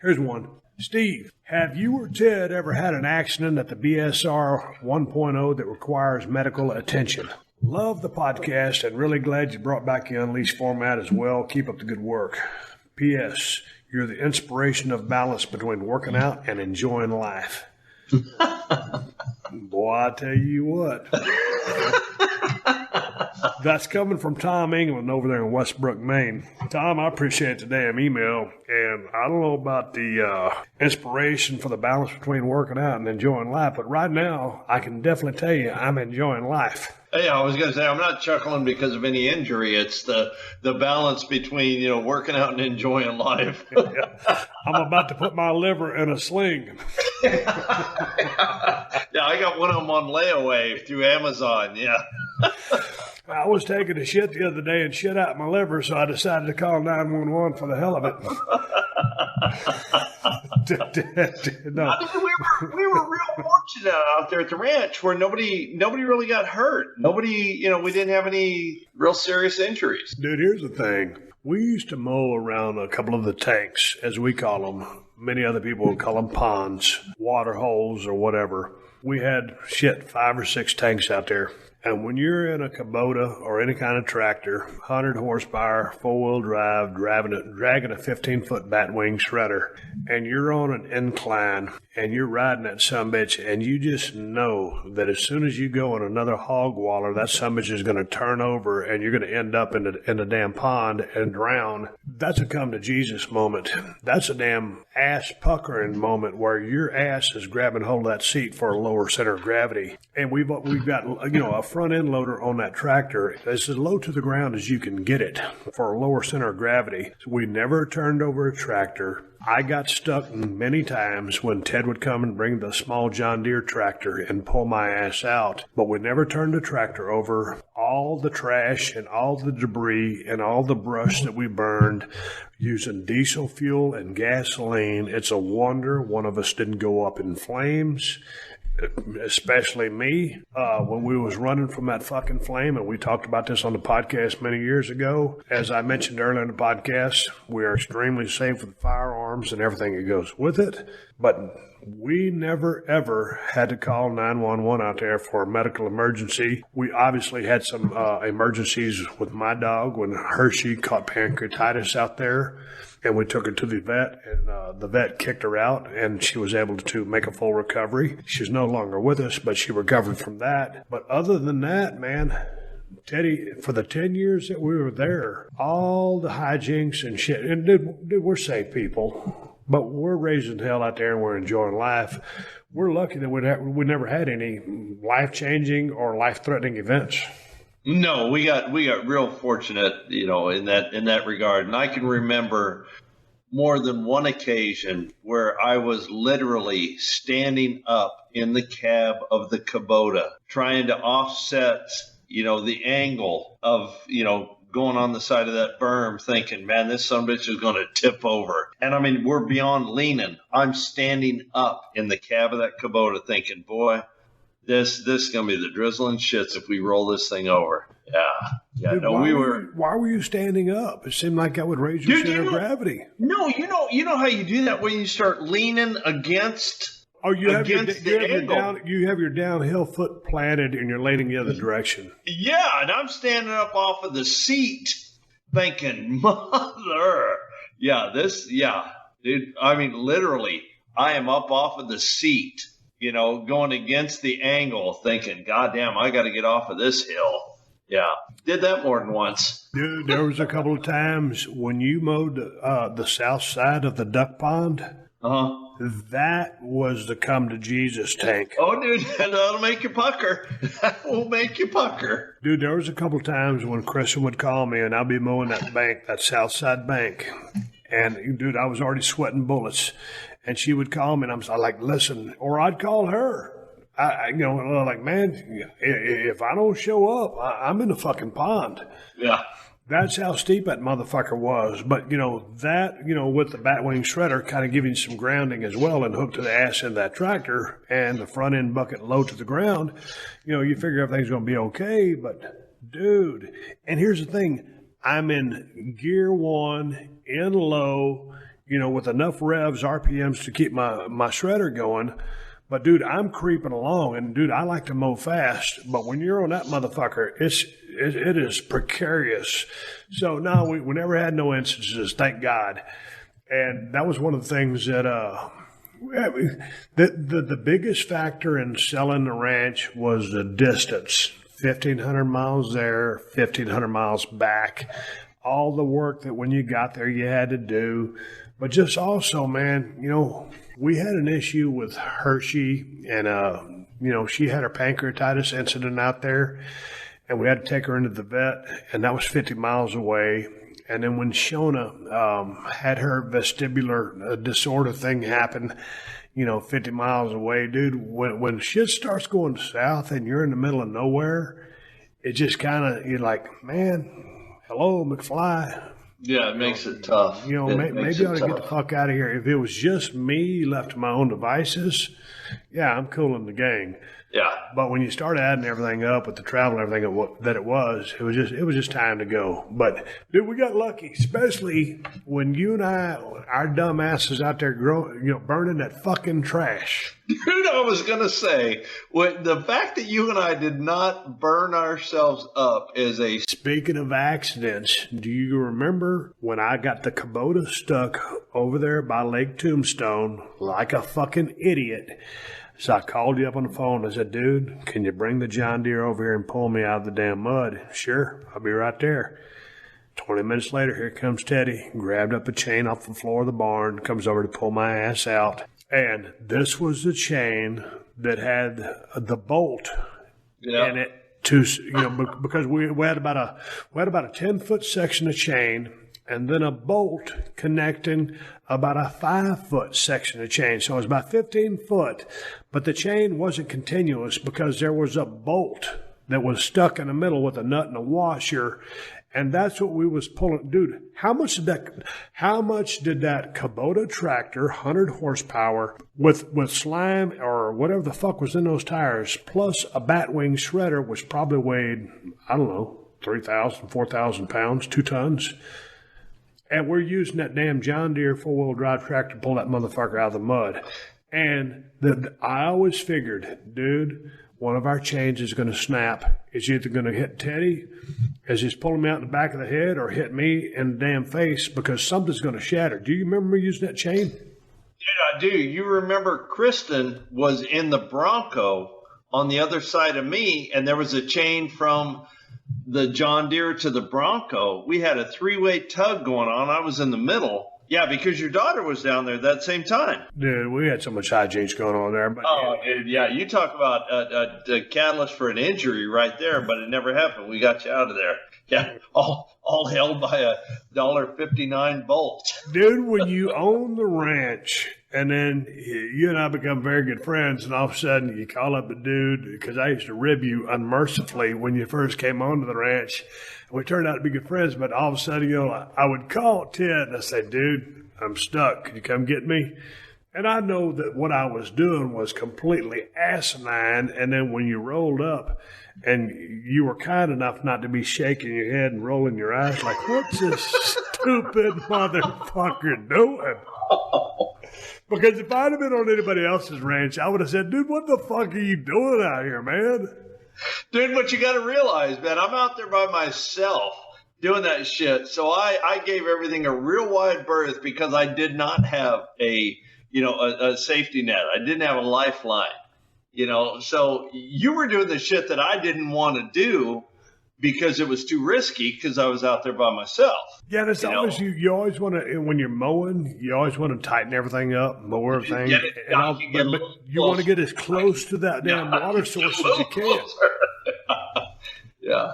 Here's one. Steve, have you or Ted ever had an accident at the BSR 1.0 that requires medical attention? Love the podcast and really glad you brought back the Unleashed format as well. Keep up the good work. P.S. You're the inspiration of balance between working out and enjoying life. Boy, I tell you what. That's coming from Tom England over there in Westbrook, Maine. Tom, I appreciate the damn email, and I don't know about the inspiration for the balance between working out and enjoying life, but right now, I can definitely tell you I'm enjoying life. Yeah, I was going to say, I'm not chuckling because of any injury. It's the balance between, working out and enjoying life. Yeah. I'm about to put my liver in a sling. Yeah, I got one of them on layaway through Amazon, yeah. I was taking a shit the other day and shit out my liver, so I decided to call 911 for the hell of it. No. I mean, we were real fortunate out there at the ranch where nobody really got hurt. Nobody, we didn't have any real serious injuries. Dude, here's the thing. We used to mow around a couple of the tanks, as we call them. Many other people would call them ponds, water holes, or whatever. We had 5 or 6 tanks out there. And when you're in a Kubota or any kind of tractor, 100 horsepower, 4-wheel drive, dragging a 15-foot batwing shredder, and you're on an incline, and you're riding that sumbitch, and you just know that as soon as you go in another hog waller, that sumbitch is going to turn over, and you're going to end up in the damn pond and drown. That's a come to Jesus moment. That's a damn ass puckering moment where your ass is grabbing hold of that seat for a lower center of gravity. And we've got a front end loader on that tractor. It's as low to the ground as you can get it for a lower center of gravity. So we never turned over a tractor. I got stuck many times when Ted would come and bring the small John Deere tractor and pull my ass out, but we never turned the tractor over. All the trash and all the debris and all the brush that we burned using diesel fuel and gasoline, it's a wonder one of us didn't go up in flames. Especially me, when we was running from that fucking flame, and we talked about this on the podcast many years ago. As I mentioned earlier in the podcast, we are extremely safe with firearms and everything that goes with it, but we never, ever had to call 911 out there for a medical emergency. We obviously had some emergencies with my dog when Hershey caught pancreatitis out there. And we took her to the vet, and the vet kicked her out, and she was able to make a full recovery. She's no longer with us, but she recovered from that. But other than that, man, Teddy, for the 10 years that we were there, all the hijinks and shit, and dude, we're safe people, but we're raising hell out there and we're enjoying life. We're lucky that we never had any life-changing or life-threatening events. No, we got real fortunate, in that regard. And I can remember more than one occasion where I was literally standing up in the cab of the Kubota trying to offset, the angle of, going on the side of that berm thinking, man, this sumbitch is going to tip over. And I mean, we're beyond leaning. I'm standing up in the cab of that Kubota thinking, boy, This is going to be the drizzling shits if we roll this thing over. Yeah. Dude, why were you standing up? It seemed like that would raise your center of gravity. No, you know how you do that when you start leaning against. Oh, you have your downhill foot planted and you're leaning the other direction. Yeah, and I'm standing up off of the seat, thinking, mother. Dude. I mean, literally, I am up off of the seat. Going against the angle, thinking, God damn, I got to get off of this hill. Yeah, did that more than once. Dude, there was a couple of times when you mowed the south side of the duck pond. Uh-huh. That was the come to Jesus tank. Oh, dude, that'll make you pucker. That will make you pucker. Dude, there was a couple of times when Kristen would call me and I'd be mowing that bank, that south side bank. And, dude, I was already sweating bullets. And she would call me, and I'm like, listen, or I'd call her. Like, man, if I don't show up, I'm in the fucking pond. Yeah. That's how steep that motherfucker was. But, with the batwing shredder kind of giving some grounding as well and hooked to the ass end of that tractor and the front end bucket low to the ground, you figure everything's going to be okay. But, dude, and here's the thing. I'm in gear 1, in low, with enough revs, RPMs to keep my shredder going. But, dude, I'm creeping along, and, dude, I like to mow fast. But when you're on that motherfucker, it is precarious. So, no, we never had no instances, thank God. And that was one of the things that the biggest factor in selling the ranch was the distance. 1,500 miles there, 1,500 miles back. All the work that when you got there you had to do. But just also, man, we had an issue with Hershey, and, she had her pancreatitis incident out there, and we had to take her into the vet, and that was 50 miles away. And then when Shona had her vestibular disorder thing happen, 50 miles away, dude, when shit starts going south and you're in the middle of nowhere, it just kind of, you're like, man, hello, McFly. Yeah, it makes it tough. Maybe I ought to get the fuck out of here. If it was just me left to my own devices, yeah, I'm cool in the gang. Yeah. But when you start adding everything up with the travel and everything that it was just time to go. But dude, we got lucky, especially when you and I, our dumb asses out there burning that fucking trash. Dude, I was gonna say, the fact that you and I did not burn ourselves up is a. Speaking of accidents, do you remember when I got the Kubota stuck over there by Lake Tombstone like a fucking idiot? So I called you up on the phone. I said, dude, can you bring the John Deere over here and pull me out of the damn mud? Sure, I'll be right there. 20 minutes later, here comes Teddy, grabbed up a chain off the floor of the barn, comes over to pull my ass out. And this was the chain that had the bolt in it because we had about a 10-foot section of chain, and then a bolt connecting about a 5-foot section of chain. So it was about 15 foot, but the chain wasn't continuous because there was a bolt that was stuck in the middle with a nut and a washer, and that's what we was pulling. Dude, how much did that Kubota tractor, 100 horsepower, with slime or whatever the fuck was in those tires, plus a Batwing shredder, which probably weighed, I don't know, 3,000, 4,000 pounds, 2 tons. And we're using that damn John Deere 4-wheel drive tractor to pull that motherfucker out of the mud. And I always figured, dude, one of our chains is going to snap. It's either going to hit Teddy as he's pulling me out in the back of the head or hit me in the damn face because something's going to shatter. Do you remember me using that chain? Yeah, I do. You remember Kristen was in the Bronco on the other side of me, and there was a chain from the John Deere to the Bronco. We had a 3-way tug going on. I was in the middle. Yeah, because your daughter was down there that same time. Dude, we had so much hijinks going on there. But dude, yeah, you talk about a catalyst for an injury right there, but it never happened. We got you out of there. Yeah, all held by a $1.59 bolt. Dude, when you own the ranch, and then you and I become very good friends, and all of a sudden you call up a dude, because I used to rib you unmercifully when you first came onto the ranch. We turned out to be good friends, but all of a sudden, I would call Ted, and I said, dude, I'm stuck. Could you come get me? And I know that what I was doing was completely asinine, and then when you rolled up, and you were kind enough not to be shaking your head and rolling your eyes like, what's this stupid motherfucker doing? Because if I'd have been on anybody else's ranch, I would have said, dude, what the fuck are you doing out here, man? Dude, what you got to realize, man, I'm out there by myself doing that shit. So I gave everything a real wide berth because I did not have a safety net. I didn't have a lifeline. So you were doing the shit that I didn't want to do because it was too risky because I was out there by myself. Yeah, that's always you always want to, when you're mowing, you always want to tighten everything up, mow everything. But you want to get as close to that damn water source as you can. Yeah.